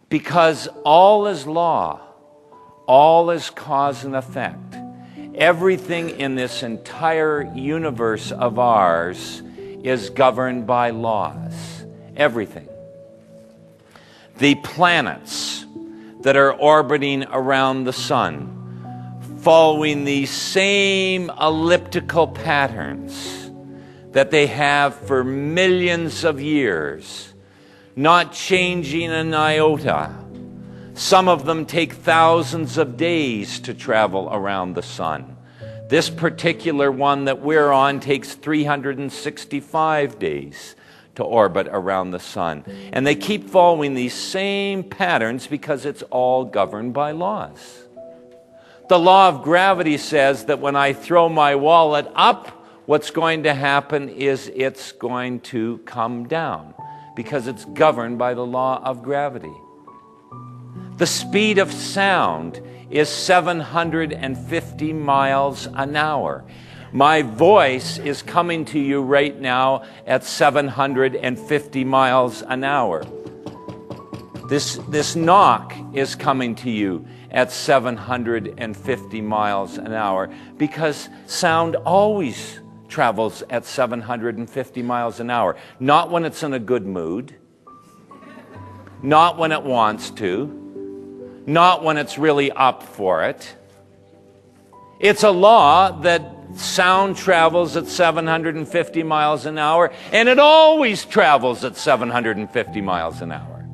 Because all is law, all is cause and effect. Everything in this entire universe of ours is governed by laws. Everything. The planets that are orbiting around the sun, following these same elliptical patterns that they have for millions of years, not changing an iota. Some of them take thousands of days to travel around the sun. This particular one that we're on takes 365 days to orbit around the sun. And they keep following these same patterns because it's all governed by laws. The law of gravity says that when I throw my wallet up, what's going to happen is it's going to come down because it's governed by the law of gravity. The speed of sound is 750 miles an hour. My voice is coming to you right now at 750 miles an hour. This knock is coming to you at 750 miles an hour because sound always travels at 750 miles an hour. Not when it's in a good mood, not when it wants to, not when it's really up for it. It's a law that sound travels at 750 miles an hour, and it always travels at 750 miles an hour.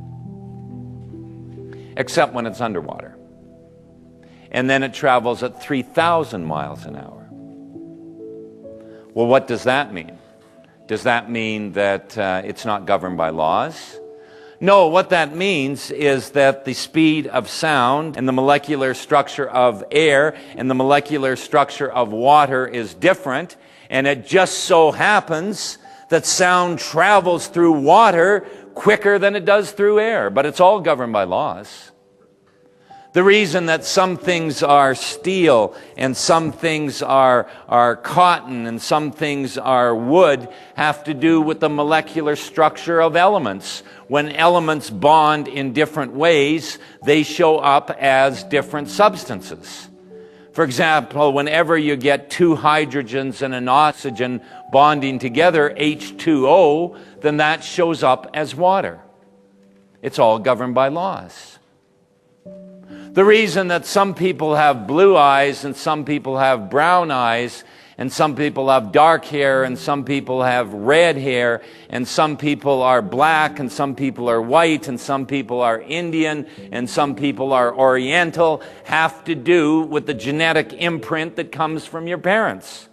Except when it's underwater. And then it travels at 3,000 miles an hour. Well, what does that mean? Does that mean that it's not governed by laws? No, what that means is that the speed of sound and the molecular structure of air and the molecular structure of water is different, and it just so happens that sound travels through water quicker than it does through air, but it's all governed by laws. The reason that some things are steel and some things are cotton and some things are wood have to do with the molecular structure of elements. When elements bond in different ways, they show up as different substances. For example, whenever you get two hydrogens and an oxygen bonding together, H2O, then that shows up as water. It's all governed by laws. The reason that some people have blue eyes and some people have brown eyes and some people have dark hair and some people have red hair and some people are black and some people are white and some people are Indian and some people are Oriental have to do with the genetic imprint that comes from your parents.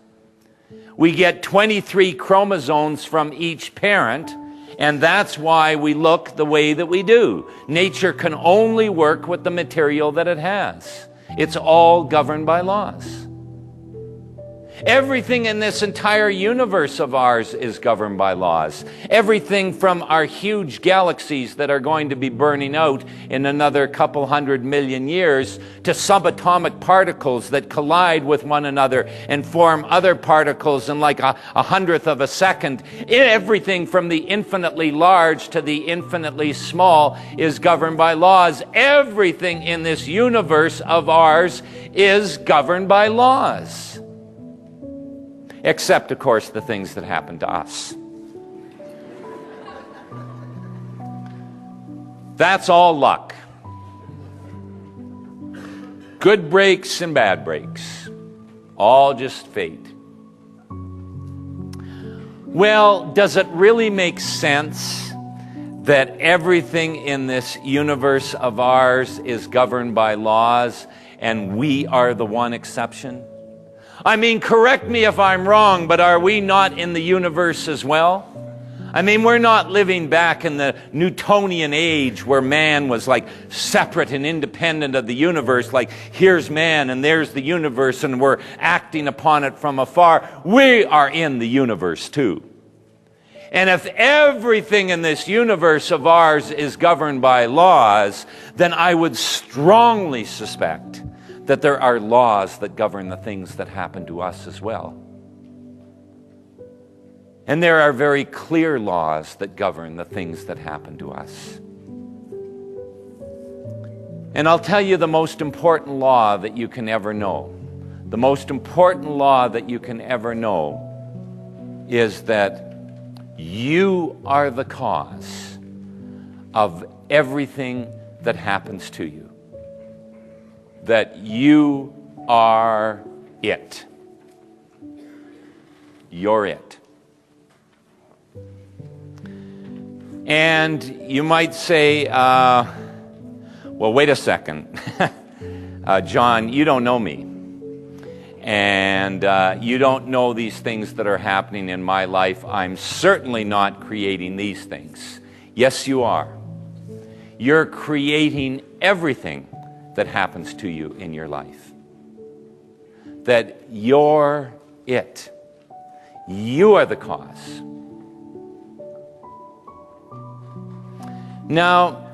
We get 23 chromosomes from each parent, and that's why we look the way that we do. Nature can only work with the material that it has. It's all governed by laws. Everything in this entire universe of ours is governed by laws. Everything from our huge galaxies that are going to be burning out in another couple 100 million years to subatomic particles that collide with one another and form other particles in like a hundredth of a second. Everything from the infinitely large to the infinitely small is governed by laws. Everything in this universe of ours is governed by laws. Except, of course, the things that happen to us. That's all luck. Good breaks and bad breaks. All just fate. Well, does it really make sense that everything in this universe of ours is governed by laws and we are the one exception? I mean, correct me if I'm wrong, but are we not in the universe as well? I mean, we're not living back in the Newtonian age where man was like separate and independent of the universe, like here's man and there's the universe and we're acting upon it from afar. We are in the universe too. And if everything in this universe of ours is governed by laws, then I would strongly suspect that there are laws that govern the things that happen to us as well. And there are very clear laws that govern the things that happen to us. And I'll tell you the most important law that you can ever know. The most important law that you can ever know is that you are the cause of everything that happens to you. That you are it. You're it. And you might say, well, wait a second. John, you don't know me. And you don't know these things that are happening in my life. I'm certainly not creating these things. Yes, you are. You're creating everything that happens to you in your life. That you're it. You are the cause. Now,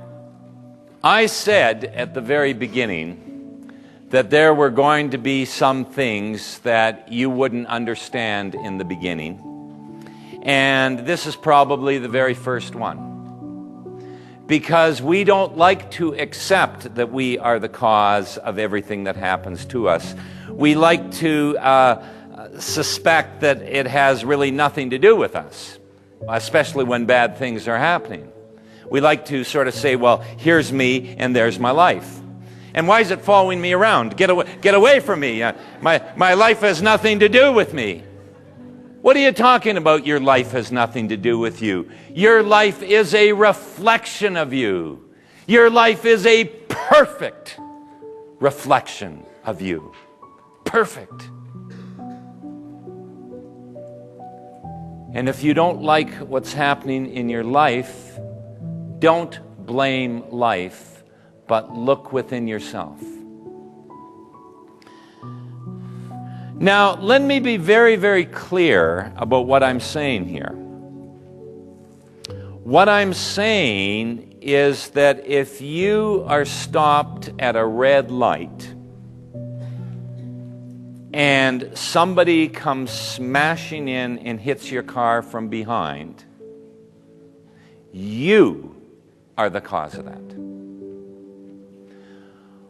I said at the very beginning that there were going to be some things that you wouldn't understand in the beginning. And this is probably the very first one. Because we don't like to accept that we are the cause of everything that happens to us. We like to suspect that it has really nothing to do with us, especially when bad things are happening. We like to sort of say, well, here's me and there's my life. And why is it following me around? Get away from me. My life has nothing to do with me. What are you talking about? Your life has nothing to do with you. Your life is a reflection of you. Your life is a perfect reflection of you. Perfect. And if you don't like what's happening in your life, don't blame life, but look within yourself. Now, let me be very, very clear about what I'm saying here. What I'm saying is that if you are stopped at a red light and somebody comes smashing in and hits your car from behind, you are the cause of that.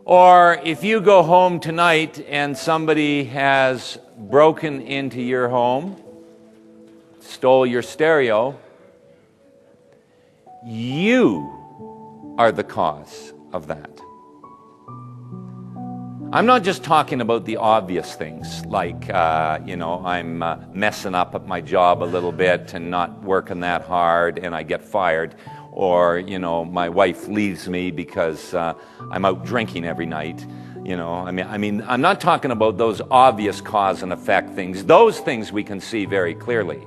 Or if you go home tonight and somebody has broken into your home, stole your stereo, you are the cause of that. I'm not just talking about the obvious things like, I'm messing up at my job a little bit and not working that hard and I get fired. Or, my wife leaves me because I'm out drinking every night. I'm not talking about those obvious cause and effect things. Those things we can see very clearly.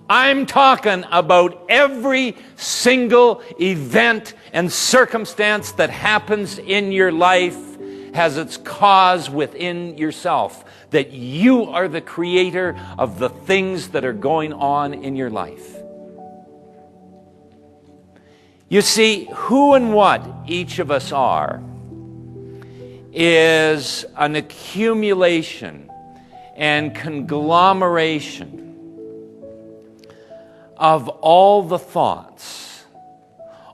I'm talking about every single event and circumstance that happens in your life has its cause within yourself. That you are the creator of the things that are going on in your life. You see, who and what each of us are is an accumulation and conglomeration of all the thoughts,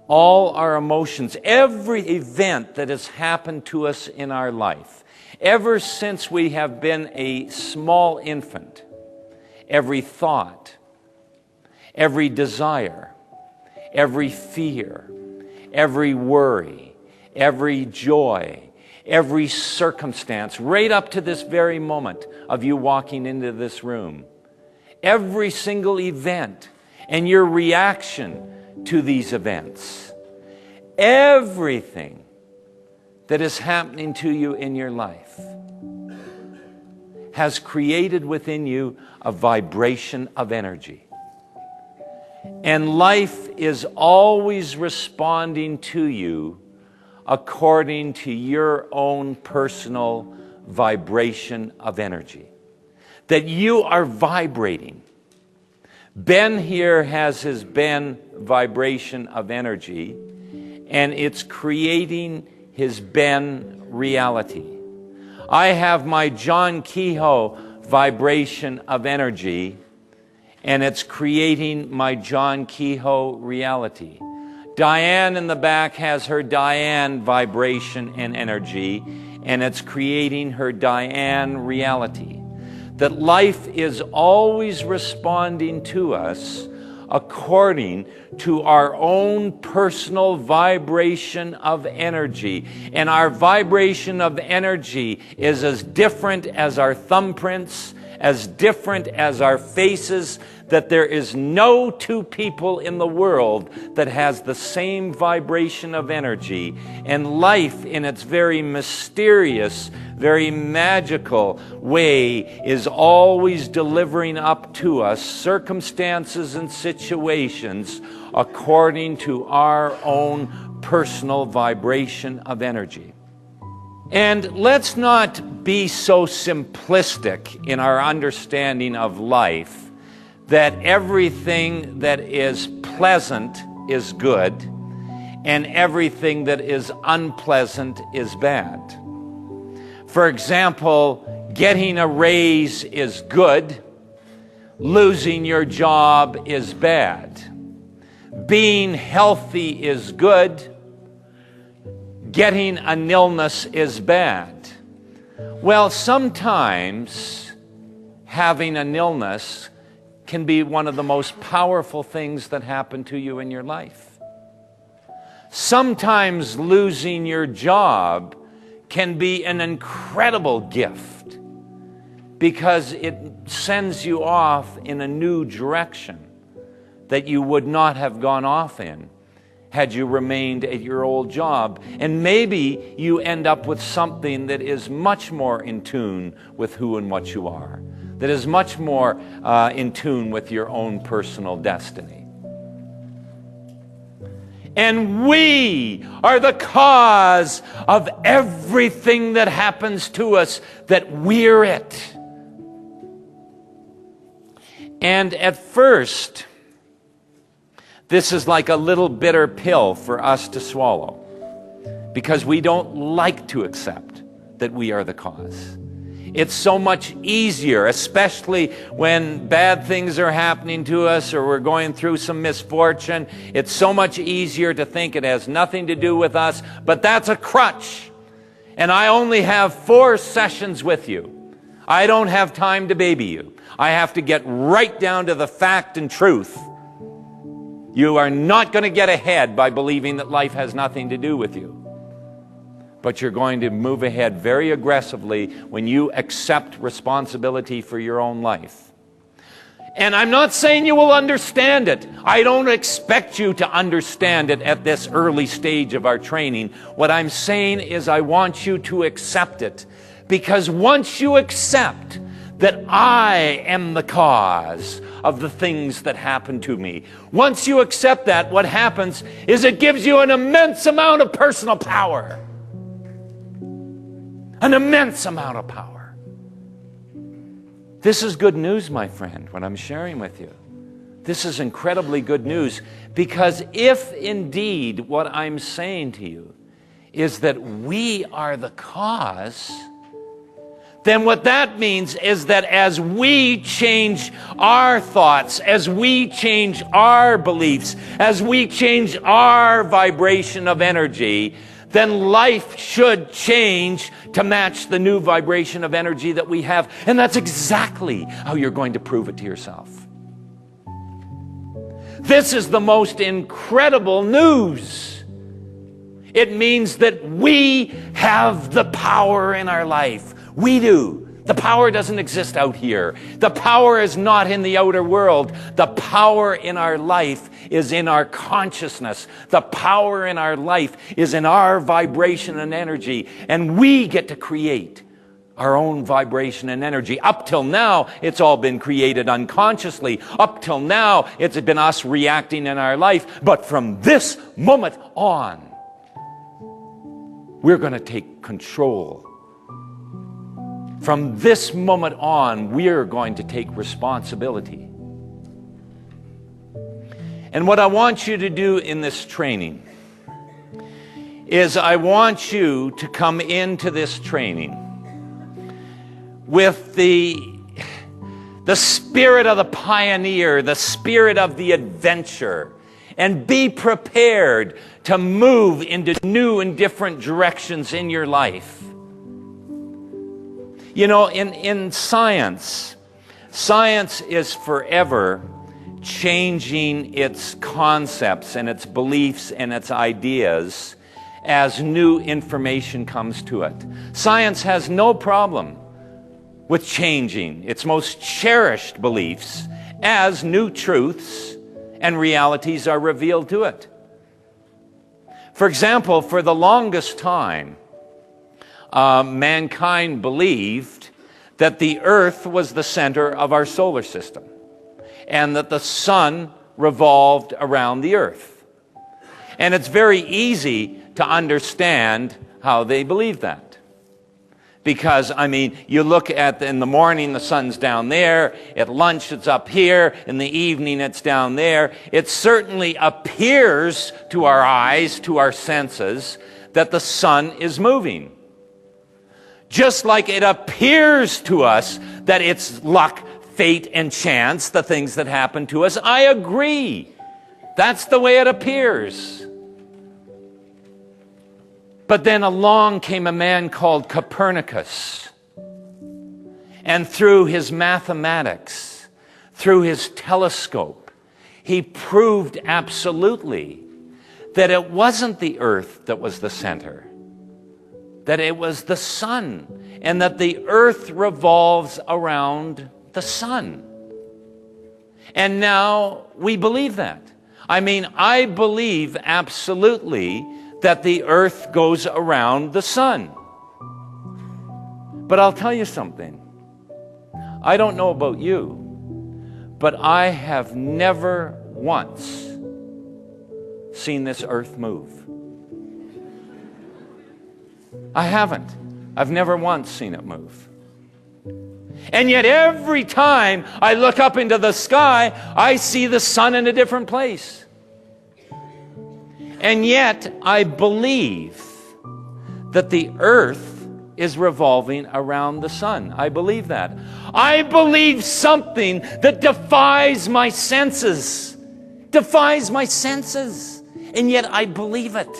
all our emotions, every event that has happened to us in our life, ever since we have been a small infant, every thought, every desire, every fear, every worry, every joy, every circumstance, right up to this very moment of you walking into this room. Every single event and your reaction to these events. Everything that is happening to you in your life has created within you a vibration of energy. And life is always responding to you according to your own personal vibration of energy. That you are vibrating. Ben here has his Ben vibration of energy, and it's creating his Ben reality. I have my John Kehoe vibration of energy, and it's creating my John Kehoe reality. Diane in the back has her Diane vibration and energy, and it's creating her Diane reality. That life is always responding to us according to our own personal vibration of energy. And our vibration of energy is as different as our thumbprints, as different as our faces, that there is no two people in the world that has the same vibration of energy. And life, in its very mysterious, very magical way, is always delivering up to us circumstances and situations according to our own personal vibration of energy. And let's not be so simplistic in our understanding of life that everything that is pleasant is good and everything that is unpleasant is bad. For example, getting a raise is good, losing your job is bad. Being healthy is good, getting an illness is bad. Well, sometimes having an illness can be one of the most powerful things that happen to you in your life. Sometimes losing your job can be an incredible gift because it sends you off in a new direction that you would not have gone off in had you remained at your old job. And maybe you end up with something that is much more in tune with who and what you are, that is much more in tune with your own personal destiny. And we are the cause of everything that happens to us, that we're it. And at first, this is like a little bitter pill for us to swallow, because we don't like to accept that we are the cause. It's so much easier, especially when bad things are happening to us or we're going through some misfortune. It's so much easier to think it has nothing to do with us, but that's a crutch. And I only have 4 sessions with you. I don't have time to baby you. I have to get right down to the fact and truth. You are not going to get ahead by believing that life has nothing to do with you. But you're going to move ahead very aggressively when you accept responsibility for your own life. And I'm not saying you will understand it. I don't expect you to understand it at this early stage of our training. What I'm saying is I want you to accept it. Because once you accept that I am the cause of the things that happen to me, once you accept that, what happens is it gives you an immense amount of personal power. An immense amount of power. This is good news, my friend, what I'm sharing with you. This is incredibly good news, because if indeed what I'm saying to you is that we are the cause, then what that means is that as we change our thoughts, as we change our beliefs, as we change our vibration of energy, then life should change to match the new vibration of energy that we have. And that's exactly how you're going to prove it to yourself. This is the most incredible news. It means that we have the power in our life. We do. The power doesn't exist out here. The power is not in the outer world. The power in our life is in our consciousness. The power in our life is in our vibration and energy. And we get to create our own vibration and energy. Up till now, it's all been created unconsciously. Up till now, it's been us reacting in our life. But from this moment on, we're going to take control. From this moment on, we're going to take responsibility. And what I want you to do in this training is I want you to come into this training with the spirit of the pioneer, the spirit of the adventure, and be prepared to move into new and different directions in your life. You know, in science is forever changing its concepts and its beliefs and its ideas as new information comes to it. Science has no problem with changing its most cherished beliefs as new truths and realities are revealed to it. For example, for the longest time, mankind believed that the earth was the center of our solar system and that the sun revolved around the earth. And it's very easy to understand how they believed that. Because, I mean, you look at, in the morning, the sun's down there. At lunch, it's up here. In the evening, it's down there. It certainly appears to our eyes, to our senses, that the sun is moving. Just like it appears to us that it's luck, fate, and chance, the things that happen to us. I agree. That's the way it appears. But then along came a man called Copernicus. And through his mathematics, through his telescope, he proved absolutely that it wasn't the earth that was the center, that it was the sun, and that the earth revolves around the sun. And now we believe that. I mean, I believe absolutely that the earth goes around the sun. But I'll tell you something. I don't know about you, but I have never once seen this earth move. I haven't. I've never once seen it move. And yet every time I look up into the sky, I see the sun in a different place. And yet, I believe that the earth is revolving around the sun. I believe that. I believe something that defies my senses. Defies my senses. And yet, I believe it.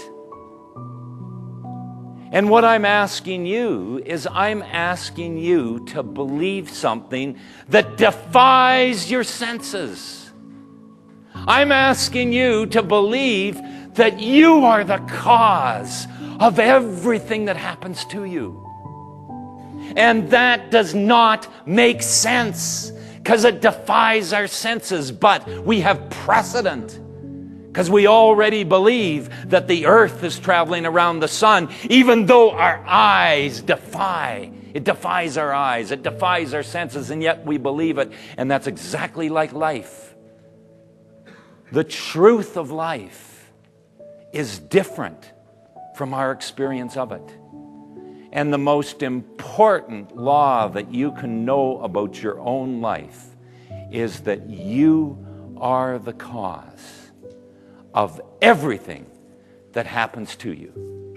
And what I'm asking you is I'm asking you to believe something that defies your senses. I'm asking you to believe that you are the cause of everything that happens to you. And that does not make sense because it defies our senses, but we have precedent because we already believe that the earth is traveling around the sun, even though our eyes it defies our eyes, it defies our senses, and yet we believe it. And that's exactly like life. The truth of life is different from our experience of it. And the most important law that you can know about your own life is that you are the cause of everything that happens to you.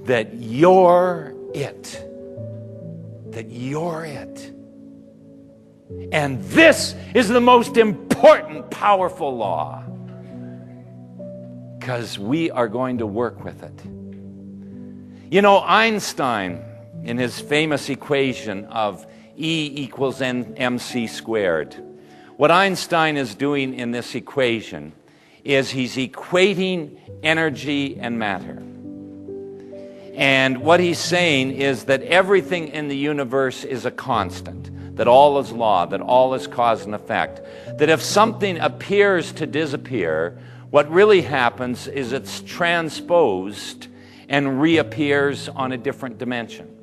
That you're it. That you're it. And this is the most important, powerful law. Because we are going to work with it. You know, Einstein, in his famous equation of E equals mc squared, what Einstein is doing in this equation is he's equating energy and matter. And what he's saying is that everything in the universe is a constant, that all is law, that all is cause and effect, that if something appears to disappear, what really happens is it's transposed and reappears on a different dimension.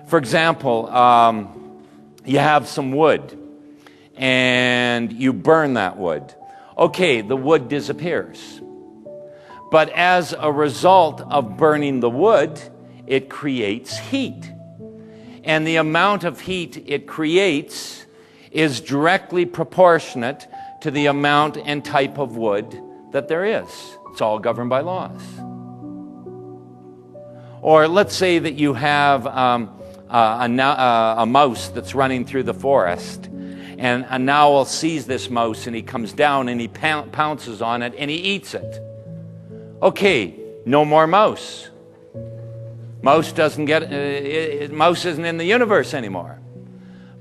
For example, you have some wood and you burn that wood. Okay, the wood disappears. But as a result of burning the wood, it creates heat. And the amount of heat it creates is directly proportionate to the amount and type of wood that there is. It's all governed by laws. Or let's say that you have a mouse that's running through the forest, And an owl sees this mouse, and he comes down and he pounces on it and he eats it. Okay, no more mouse. Mouse mouse isn't in the universe anymore.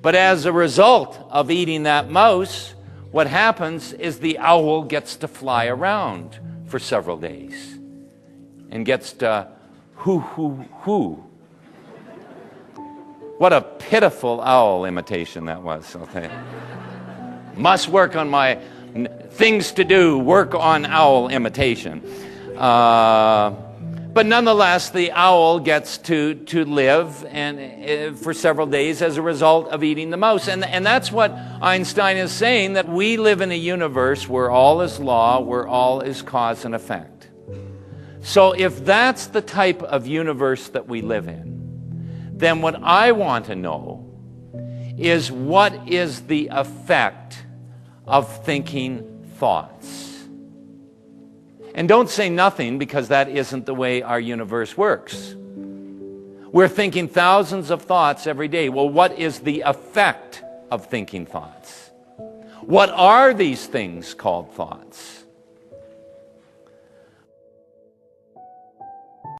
But as a result of eating that mouse, what happens is the owl gets to fly around for several days and gets to hoo. What a pitiful owl imitation that was. Okay. Must work on my things to do, work on owl imitation. But nonetheless, the owl gets to live and for several days as a result of eating the mouse. And that's what Einstein is saying, that we live in a universe where all is law, where all is cause and effect. So if that's the type of universe that we live in, then what I want to know is, what is the effect of thinking thoughts? And don't say nothing, because that isn't the way our universe works. We're thinking thousands of thoughts every day. Well, what is the effect of thinking thoughts? What are these things called thoughts?